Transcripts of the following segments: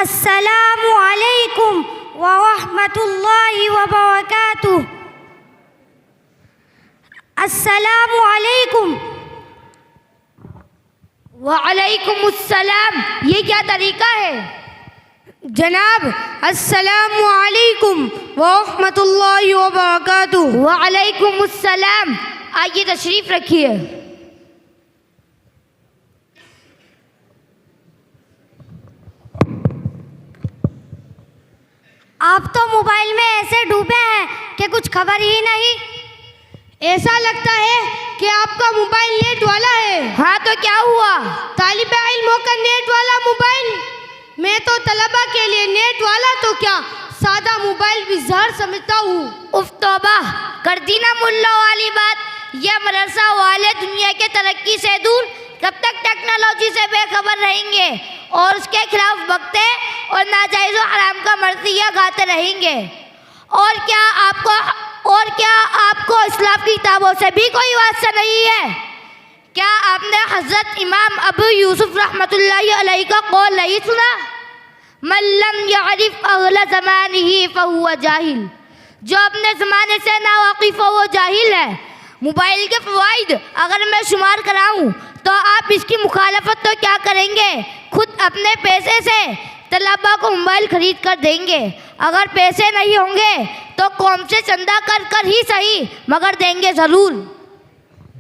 अस्सलामु अलैकुम व रहमतुल्लाहि व बरकातुहू। अस्सलामु अलैकुम। वालेकुमुस्सलाम। ये क्या तरीका है जनाब? अस्सलामु अलैकुम व रहमतुल्लाहि व बरकातुहू। वालेकुमुस्सलाम। आइए तशरीफ रखिए। आप तो मोबाइल में ऐसे डूबे हैं कि कुछ खबर ही नहीं। ऐसा लगता है कि आपका मोबाइल नेट वाला है। हाँ तो क्या हुआ? तालिब इल्मों का नेट वाला मोबाइल। मैं तो तलबा के लिए नेट वाला तो क्या सादा मोबाइल भी जहर समझता हूँ। उफ तौबा कर दी ना मुल्ला वाली बात। यह मदरसा वाले दुनिया के तरक्की से दूर कब तक टेक्नोलॉजी से बेखबर रहेंगे और उसके खिलाफ बकते और नाजायज़ व हराम का मर्ज़िया गाते रहेंगे। और क्या आपको इस्लाम की किताबों से भी कोई वास्ता नहीं है? क्या आपने हज़रत इमाम अबू यूसुफ रहमतुल्लाहि अलैहि का कौल नहीं सुना? मन लम यअरिफ अहल ज़मानिही फहुव जाहिल। जो अपने ज़माने से नावाकिफ़ हो वो जाहिल है। मोबाइल के फ़वाइद अगर मैं शुमार कराऊं तो आप इसकी मुखालफत तो क्या करेंगे, खुद अपने पैसे से तलबा को मोबाइल ख़रीद कर देंगे। अगर पैसे नहीं होंगे तो कौम से चंदा कर कर ही सही मगर देंगे ज़रूर।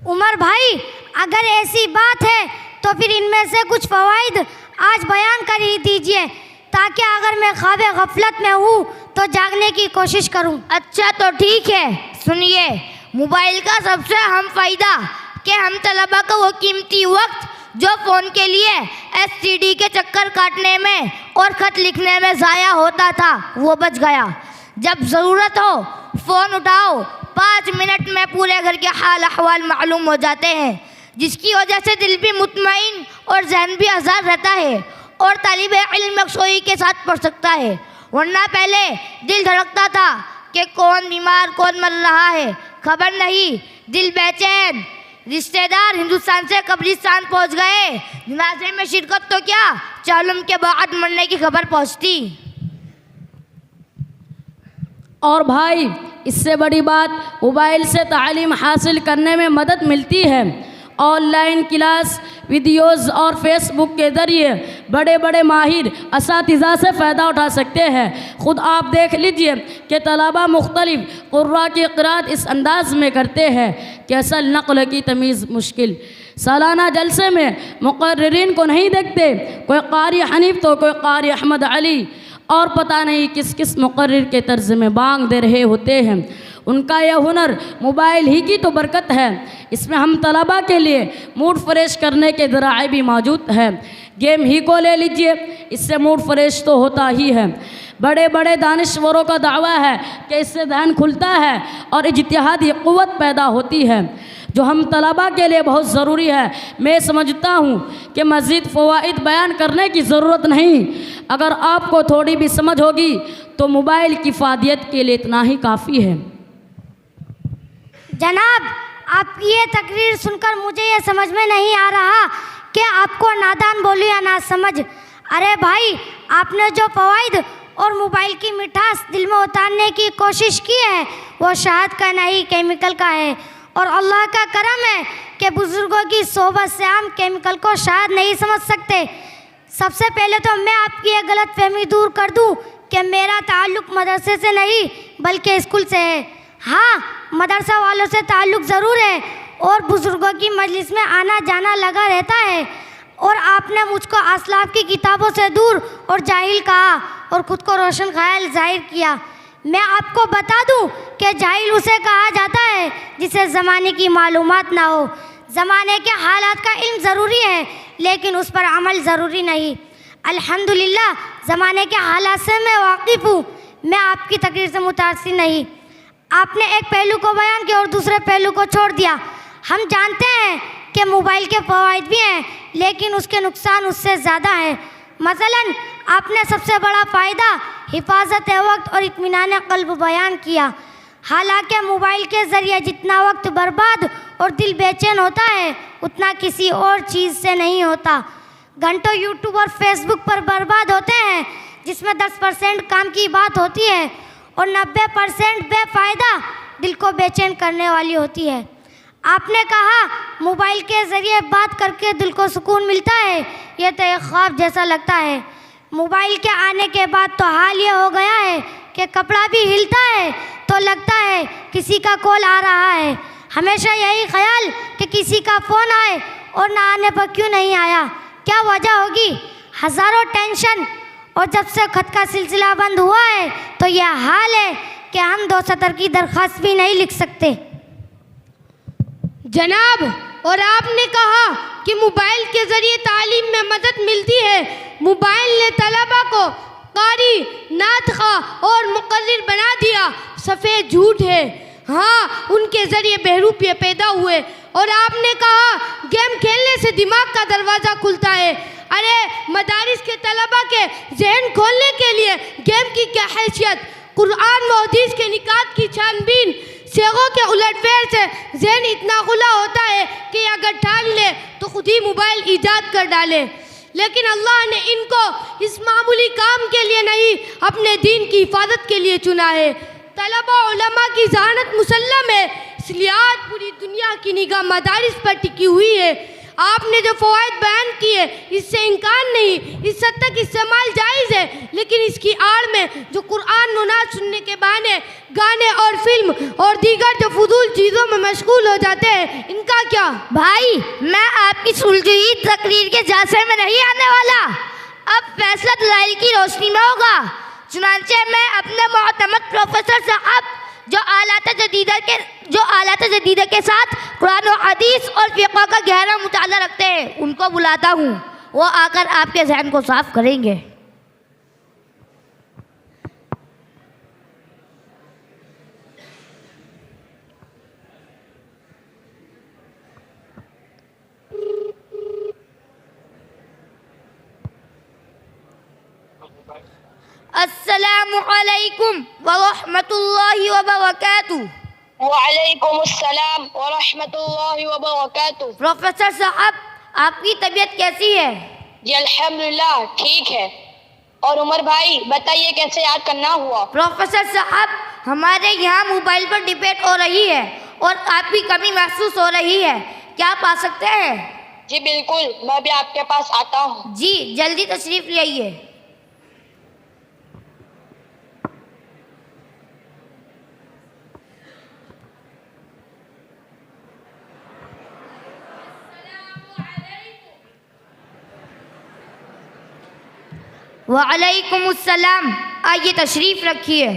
उमर भाई, अगर ऐसी बात है तो फिर इनमें से कुछ फ़वाइद आज बयान कर ही दीजिए ताकि अगर मैं ख्वाब गफलत में हूँ तो जागने की कोशिश करूँ। अच्छा तो ठीक है, सुनिए। मोबाइल का सबसे अहम फ़ायदा कि हम तलबा को वो कीमती वक्त जो फ़ोन के लिए STD के चक्कर काटने में और ख़त लिखने में ज़ाया होता था वो बच गया। जब ज़रूरत हो फ़ोन उठाओ, 5 मिनट में पूरे घर के हाल अहवाल मालूम हो जाते हैं, जिसकी वजह से दिल भी मुतमईन और जहन भी आज़ाद रहता है और तालिब इल्म यकसोई के साथ पढ़ सकता है। वरना पहले दिल धड़कता था कि कौन बीमार कौन मर रहा है, खबर नहीं, दिल बेचैन। रिश्तेदार हिंदुस्तान से कब्रिस्तान पहुंच गए, जनाजे में शिरकत तो क्या चालुम के बाद मरने की खबर पहुंचती। और भाई इससे बड़ी बात, मोबाइल से तालीम हासिल करने में मदद मिलती है। ऑनलाइन क्लास वीडियोज़ और फेसबुक के ज़रिए बड़े बड़े माहिर असातिज़ा से फ़ायदा उठा सकते हैं। ख़ुद आप देख लीजिए कि तलबा मुख्तलिफ़ क़ुर्रा की क़िराअत इस अंदाज़ में करते हैं कि असल नक़ल की तमीज़ मुश्किल। सालाना जलसे में मुक़र्रिरीन को नहीं देखते, कोई कारी हनीफ तो कोई कारी अहमद अली, और पता नहीं किस किस मुक़र्रिर के तर्ज़ में बांग दे रहे होते हैं। उनका यह हुनर मोबाइल ही की तो बरकत है। इसमें हम तलबा के लिए मूड फ्रेश करने के ज़राए भी मौजूद है। गेम ही को ले लीजिए, इससे मूड फ्रेश तो होता ही है। बड़े बड़े दानिश्वरों का दावा है कि इससे ध्यान खुलता है और इज्तिहादी क़ुव्वत पैदा होती है, जो हम तलबा के लिए बहुत ज़रूरी है। मैं समझता हूँ कि मज़ीद फ़वाइद बयान करने की ज़रूरत नहीं। अगर आपको थोड़ी भी समझ होगी तो मोबाइल की फ़ायदियत के लिए इतना ही काफ़ी है। जनाब, आपकी ये तकरीर सुनकर मुझे ये समझ में नहीं आ रहा कि आपको नादान बोलूं या ना समझ। अरे भाई, आपने जो फ़वाइद और मोबाइल की मिठास दिल में उतारने की कोशिश की है वो शहद का नहीं केमिकल का है। और अल्लाह का करम है कि बुज़ुर्गों की सोहबत से हम केमिकल को शहद नहीं समझ सकते। सबसे पहले तो मैं आपकी ये गलत फहमी दूर कर दूं कि मेरा ताल्लुक़ मदरसे से नहीं बल्कि स्कूल से है। हाँ, मदरसा वालों से ताल्लुक़ ज़रूर है और बुज़ुर्गों की मजलिस में आना जाना लगा रहता है। और आपने मुझको असलाफ की किताबों से दूर और जाहिल कहा और ख़ुद को रोशन ख्याल जाहिर किया। मैं आपको बता दूं कि जाहिल उसे कहा जाता है जिसे ज़माने की मालूमात ना हो। ज़माने के हालात का इल्म ज़रूरी है लेकिन उस पर अमल ज़रूरी नहीं। अल्हम्दुलिल्लाह ज़माने के हालात से मैं वाकिफ़ हूँ। मैं आपकी तकरीर से मुतासिर नहीं। आपने एक पहलू को बयान किया और दूसरे पहलू को छोड़ दिया। हम जानते हैं कि मोबाइल के फ़वाइद भी हैं लेकिन उसके नुकसान उससे ज़्यादा हैं। मसलन आपने सबसे बड़ा फ़ायदा हिफाजत वक्त और इत्मीनान क़ल्ब बयान किया। हालांकि मोबाइल के ज़रिए जितना वक्त बर्बाद और दिल बेचैन होता है उतना किसी और चीज़ से नहीं होता। घंटों यूट्यूब और फेसबुक पर बर्बाद होते हैं जिसमें 10% काम की बात होती है और 90% बेफ़ायदा दिल को बेचैन करने वाली होती है। आपने कहा मोबाइल के ज़रिए बात करके दिल को सुकून मिलता है, ये तो एक ख्वाब जैसा लगता है। मोबाइल के आने के बाद तो हाल ये हो गया है कि कपड़ा भी हिलता है तो लगता है किसी का कॉल आ रहा है। हमेशा यही ख्याल कि किसी का फ़ोन आए और ना आने पर क्यों नहीं आया, क्या वजह होगी। हज़ारों टेंशन, और जब से ख़त का सिलसिला बंद हुआ है तो यह हाल है कि हम 2 सतर की दरख्वास्त भी नहीं लिख सकते। जनाब, और आपने कहा कि मोबाइल के ज़रिए तालीम में मदद मिलती है। मोबाइल ने तलबा को कारी, नातखा और मुकर्रिर बना दिया, सफ़ेद झूठ है। हाँ, उनके ज़रिए बहरूपिये पैदा हुए। और आपने कहा गेम खेलने से दिमाग का दरवाज़ा खुलता है। अरे मदारिस के तलबा के जहन खोलने के लिए गेम की क्या हैसियत। कुरान व हदीस के निकात की छानबीन, सेगों के उलटफेर से जहन इतना खुला होता है कि अगर ठान ले तो खुद ही मोबाइल ईजाद कर डाले। लेकिन अल्लाह ने इनको इस मामूली काम के लिए नहीं, अपने दीन की हिफाजत के लिए चुना है। तलबा उलमा की ज़हानत मुसल्लम है, इसलिए आज पूरी दुनिया की निगाह मदारिस पर टिकी हुई है। आपने जो फ़वाइद बयान किए इससे इनकार नहीं, इस हद तक इस्तेमाल जायज़ है, लेकिन इसकी आड़ में जो कुरान नुनाद सुनने के बहाने गाने और फिल्म और दीगर जो फजूल चीज़ों में मशगूल हो जाते हैं, इनका क्या। भाई, मैं आपकी सुलझी तकरीर के जासे में नहीं आने वाला। अब फैसला दलाइल की रोशनी में होगा। चुनांचे मैं अपने मोहतमद प्रोफेसर साहब जो आलात जदीदा के साथ कुरान और हदीस और फ़िक़्ह का गहरा मुताला रखते हैं, उनको बुलाता हूँ। वो आकर आपके ज़हन को साफ करेंगे। अस्सलामु अलैकुम व रहमतुल्लाहि व बरकातुहू। वालेकुम अस्सलाम व रहमतुल्लाहि व बरकातुहू। प्रोफेसर साहब, आपकी तबीयत कैसी है? जी अल्हम्दुलिल्लाह ठीक है। और उमर भाई बताइए कैसे याद करना हुआ? प्रोफेसर साहब, हमारे यहाँ मोबाइल पर डिबेट हो रही है और आपकी कमी महसूस हो रही है, क्या आप आ सकते हैं? जी बिल्कुल, मैं भी आपके पास आता हूँ। जी जल्दी तशरीफ ले आइए। वालेकुम अस्सलाम, आइए तशरीफ़ रखिए।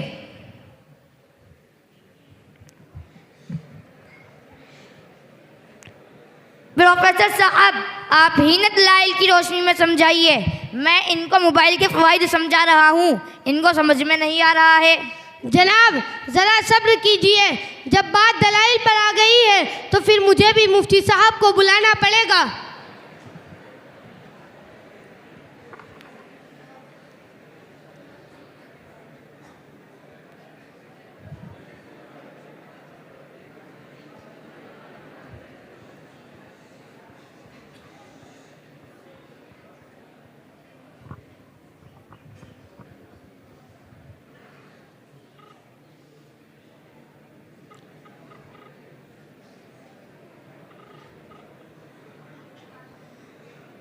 प्रोफेसर साहब, आप हिनत लाइल की रोशनी में समझाइए। मैं इनको मोबाइल के फ़वाइद समझा रहा हूँ, इनको समझ में नहीं आ रहा है। जनाब, ज़रा सब्र कीजिए। जब बात दलाइल पर आ गई है तो फिर मुझे भी मुफ्ती साहब को बुलाना पड़ेगा।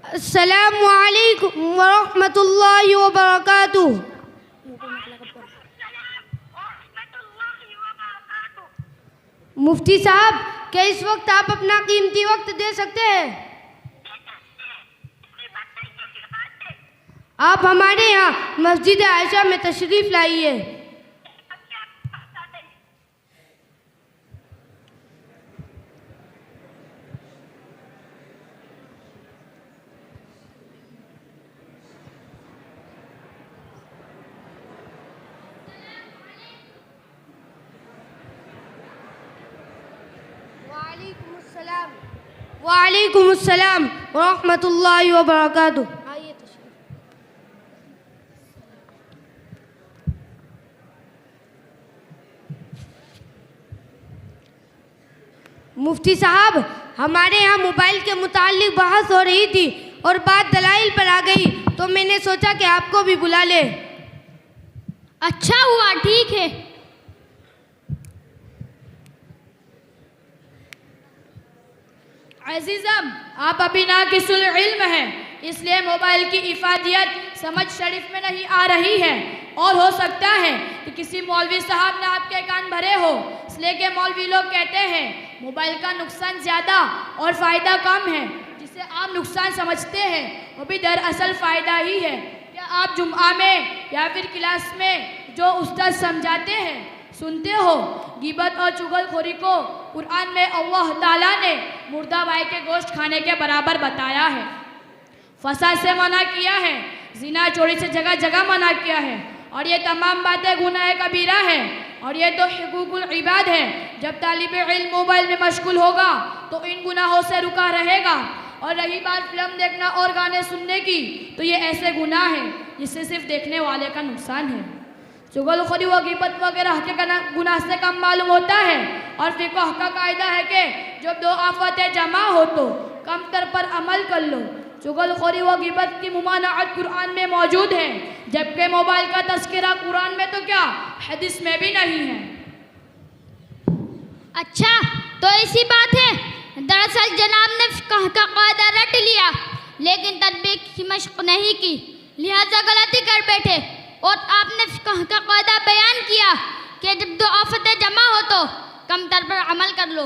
अस्सलामु अलैकुम व रहमतुल्लाहि व बरकातुहू। मुफ्ती साहब, क्या इस वक्त आप अपना कीमती वक्त दे सकते हैं? आप हमारे यहाँ मस्जिद आयशा में तशरीफ़ लाइए। वालेकुम अस्सलाम व रहमतुल्लाहि व बरकातुहू। मुफ्ती साहब, हमारे यहाँ मोबाइल के मुताल्लिक बहस हो रही थी और बात दलाइल पर आ गई तो मैंने सोचा कि आपको भी बुला ले। अच्छा हुआ, ठीक है। अजीज़म, आप अभी नाकिसुल इल्म हैं, इसलिए मोबाइल की इफादियत समझ शरीफ में नहीं आ रही है। और हो सकता है कि किसी मौलवी साहब ने आपके कान भरे हो, इसलिए कि मौलवी लोग कहते हैं मोबाइल का नुकसान ज़्यादा और फ़ायदा कम है। जिसे आप नुकसान समझते हैं वो भी दरअसल फ़ायदा ही है। क्या आप जुम्आ में या फिर क्लास में जो उस्ताद समझाते हैं सुनते हो? गिबत और चुगलखोरी को कुरान में अल्लाह ताला ने मुर्दा भाई के गोश्त खाने के बराबर बताया है, फसाद से मना किया है, जिना चोरी से जगह जगह मना किया है, और ये तमाम बातें गुनाह कबीरा है, और ये तो हुकूकुल इबाद है। जब तालिब इल्म मोबाइल में मशगूल होगा तो इन गुनाहों से रुका रहेगा। और रही बात फिल्म देखना और गाने सुनने की, तो ये ऐसे गुनाह हैं जिससे सिर्फ देखने वाले का नुकसान है। चुगलखोरी व गिबत वगैरह के गुनाह से कम मालूम होता है। और फिक़ह का कायदा है कि जब दो आफतें जमा हो तो कमतर पर अमल कर लो। चुगलखोरी व गिबत की मुमानअत कुरान में मौजूद है, जबकि मोबाइल का तज़किरा कुरान में तो क्या हदीस में भी नहीं है। अच्छा, तो ऐसी बात है। दरअसल जनाब ने फिक़ह का कायदा रट लिया, लेकिन तदबीक की मशक़ नहीं की, लिहाजा गलती कर बैठे। और आपने फिक़ह का कायदा बयान किया कि जब दो आफतें जमा हो तो कमतर पर अमल कर लो।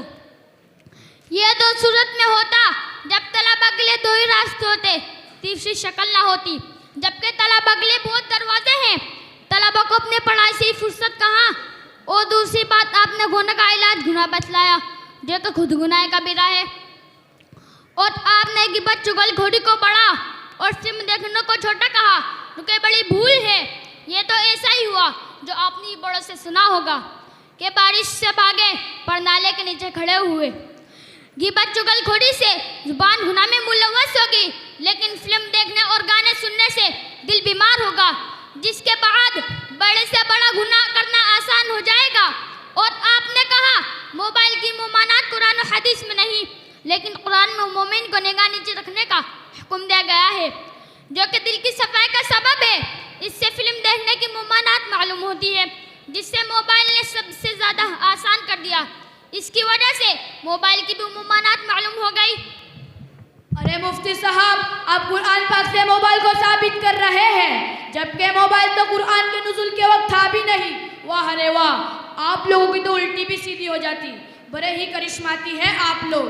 यह तो सूरत में होता जब तलबा के लिए दो ही रास्ते होते, तीसरी शक्ल ना होती। जबकि तलबा के लिए बहुत दरवाजे हैं, तलबा को अपने पढ़ाई से फुर्सत कहाँ। और दूसरी बात, आपने गुनाह का इलाज गुनाह बतलाया जो कि खुद गुनाह कबीरा है। और आपने गिबत चुगलखोरी को बड़ा और फिल्म देखने को छोटा कहा, जो कि बड़ी भूल है। ये तो ऐसा ही हुआ जो आपने बड़ों से सुना होगा कि बारिश से भागे पर नाले के नीचे खड़े हुए। गिबत चुगलखोरी से जुबान गुनाह में मुलव्वस होगी, लेकिन फिल्म देखने और गाने सुनने से दिल बीमार होगा, जिसके बाद बड़े से बड़ा गुनाह करना आसान हो जाएगा। और आपने कहा मोबाइल की मुमानात कुरान और हदीस में नहीं, लेकिन कुरान में मोमिन को निगाह नीचे रखने का हुक्म दिया गया है, जो कि दिल की सफाई का सबब है। इससे फिल्म देखने की मुमानात मालूम होती है, जिससे मोबाइल ने सबसे ज़्यादा आसान कर दिया। इसकी वजह से मोबाइल की भी मुमानात मालूम हो गई। अरे मुफ्ती साहब, आप कुरान पाक से मोबाइल को साबित कर रहे हैं, जबकि मोबाइल तो कुरान के नुज़ुल के वक्त था भी नहीं। वाह रे वाह, आप लोगों की तो उल्टी भी सीधी हो जाती। बड़े ही करिश्माती हैं आप लोग।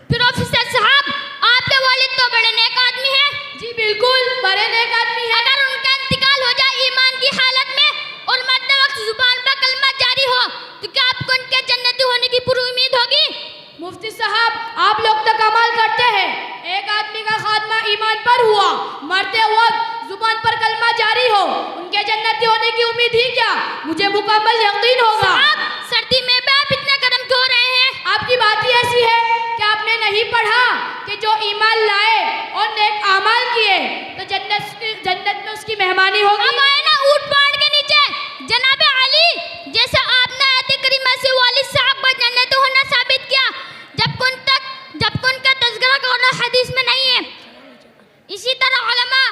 प्रोफेसर साहब, आपके वालिद तो बड़े नेक आदमी हैं। जी बिल्कुल, बड़े नेक आदमी हैं। अगर उनका इंतकाल हो जाए ईमान की हालत में और मरते वक्त जुबान पर कलमा जारी हो, तो क्या आपको उनके जन्नती होने की पूरी उम्मीद होगी? मुफ्ती साहब, आप लोग तो कमाल करते हैं। एक आदमी का खात्मा ईमान पर हुआ, मरते वक्त जुबान पर कलमा जारी हो, उनके जन्नती होने की उम्मीद ही क्या, मुझे मुकम्मल यकीन होगा। साहब, सर्दी में भी आप इतना गर्म क्यों रहे हैं? आपकी बात ही ऐसी है कि आपने नहीं पढ़ा कि जो ईमान लाए और नेक आमाल किए तो जन्नत में उसकी मेहमानी होगी। हम आए ना ऊंट पहाड़ के नीचे, जनाबे अली, जैसे आपने आयत करीमा से वालिद साहब का जन्नत होना साबित किया, जब उनका तज़किरा कुरान हदीस में नहीं है। इसी तरह उलमा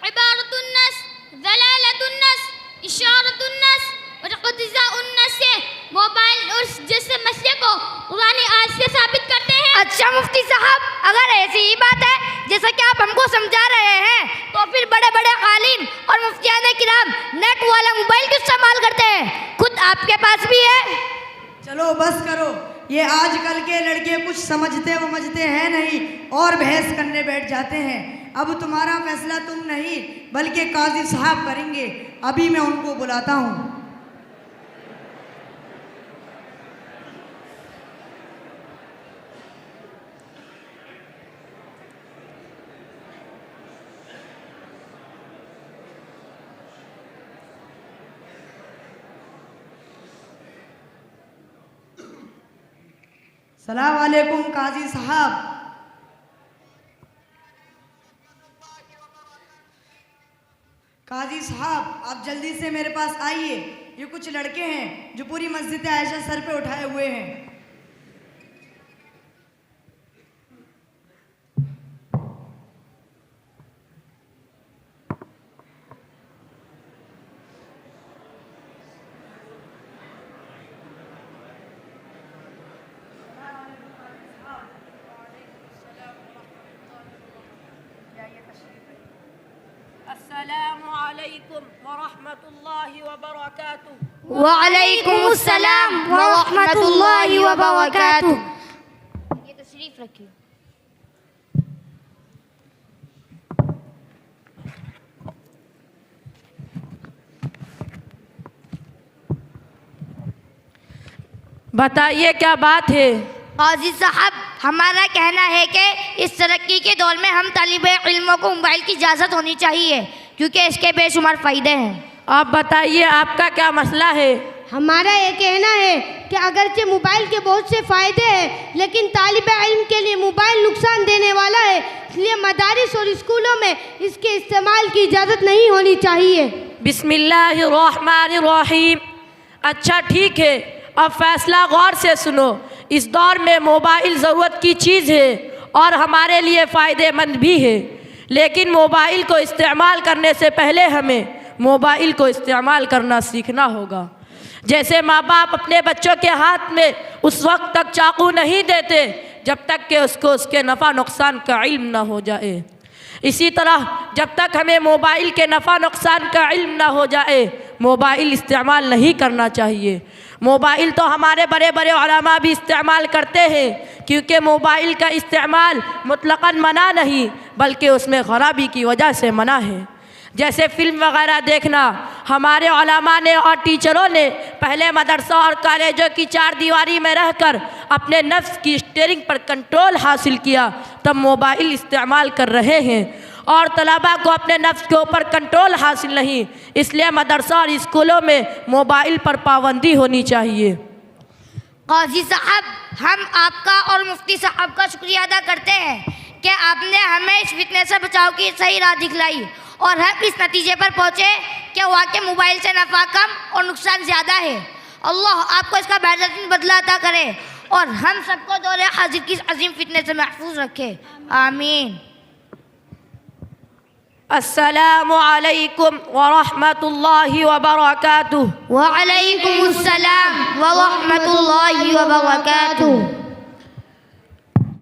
इबारतुन्नस, दलालतुन्नस, इशारतुन्नस और इक़्तिज़ाउन्नस से मोबाइल और जैसे मसले को कुरानी आयत से साबित करते हैं। अच्छा मुफ्ती साहब, अगर ऐसी ही बात है जैसा कि आप हमको समझा रहे हैं, तो फिर बड़े बड़े आलिम और मुफ्तियाने किराम नेट वाला मोबाइल क्यों इस्तेमाल करते हैं? खुद आपके पास भी है। चलो बस करो, ये आजकल के लड़के कुछ समझते हैं नहीं और बहस करने बैठ जाते हैं। अब तुम्हारा फैसला तुम नहीं बल्कि काजी साहब करेंगे। अभी मैं उनको बुलाता हूँ। सलाम वालेकुम काजी साहब। काजी साहब, आप जल्दी से मेरे पास आइए। ये कुछ लड़के हैं जो पूरी मस्जिद आयशा सर पे उठाए हुए हैं। अस्सलामुअलैकुम वरहमतुल्लाहि वबरकातुहू। वालेकुमुस्सलाम व रहमतुल्लाहि व बरकातुहू। ये तशरीफ रखिए। बताइए क्या बात है? काजी साहब, हमारा कहना है कि इस तरक्की के दौर में हम तालिबे इल्मों को मोबाइल की इजाज़त होनी चाहिए, क्योंकि इसके बेशुमार फ़ायदे हैं। आप बताइए आपका क्या मसला है? हमारा ये कहना है कि अगरचे मोबाइल के बहुत से फ़ायदे हैं, लेकिन तालिब इल्म के लिए मोबाइल नुकसान देने वाला है, इसलिए मदारिस और स्कूलों में इसके इस्तेमाल की इजाज़त नहीं होनी चाहिए। बिस्मिल्लाहिर्रहमानिर्रहीम। अच्छा ठीक है, अब फैसला गौर से सुनो। इस दौर में मोबाइल ज़रूरत की चीज़ है और हमारे लिए फ़ायदेमंद भी है, लेकिन मोबाइल को इस्तेमाल करने से पहले हमें मोबाइल को इस्तेमाल करना सीखना होगा। जैसे माँ बाप अपने बच्चों के हाथ में उस वक्त तक चाकू नहीं देते जब तक कि उसको उसके नफ़ा नुकसान का इल्म ना हो जाए, इसी तरह जब तक हमें मोबाइल के नफ़ा नुकसान का इल्म ना हो जाए मोबाइल इस्तेमाल नहीं करना चाहिए। मोबाइल तो हमारे बड़े बड़े उलमा भी इस्तेमाल करते हैं, क्योंकि मोबाइल का इस्तेमाल मुतलक़न मना नहीं बल्कि उसमें ख़राबी की वजह से मना है। जैसे फ़िल्म वगैरह देखना, हमारे उलमा ने और टीचरों ने पहले मदरसा और कॉलेजों की चार दीवारी में रहकर अपने नफ्स की स्टीयरिंग पर कंट्रोल हासिल किया, तब मोबाइल इस्तेमाल कर रहे हैं। और तलबा को अपने नफ्स के ऊपर कंट्रोल हासिल नहीं, इसलिए मदरसा और स्कूलों में मोबाइल पर पाबंदी होनी चाहिए। काजी साहब, हम आपका और मुफ्ती साहब का शुक्रिया अदा करते हैं कि आपने हमें इस फितने से बचाव की सही राह दिखलाई और हम इस नतीजे पर पहुँचे कि वाकई मोबाइल से नफ़ा कम और नुकसान ज़्यादा है। अल्लाह आपको इसका बेहतरीन बदला अता करे और हम सबको दौरे हाजिर की अजीम फितने से महफूज रखे। आमीन। अस्सलामु अलैकुम व रहमतुल्लाहि व बरकातुहू। वालेकुमुस्सलाम व रहमतुल्लाहि व बरकातुहू।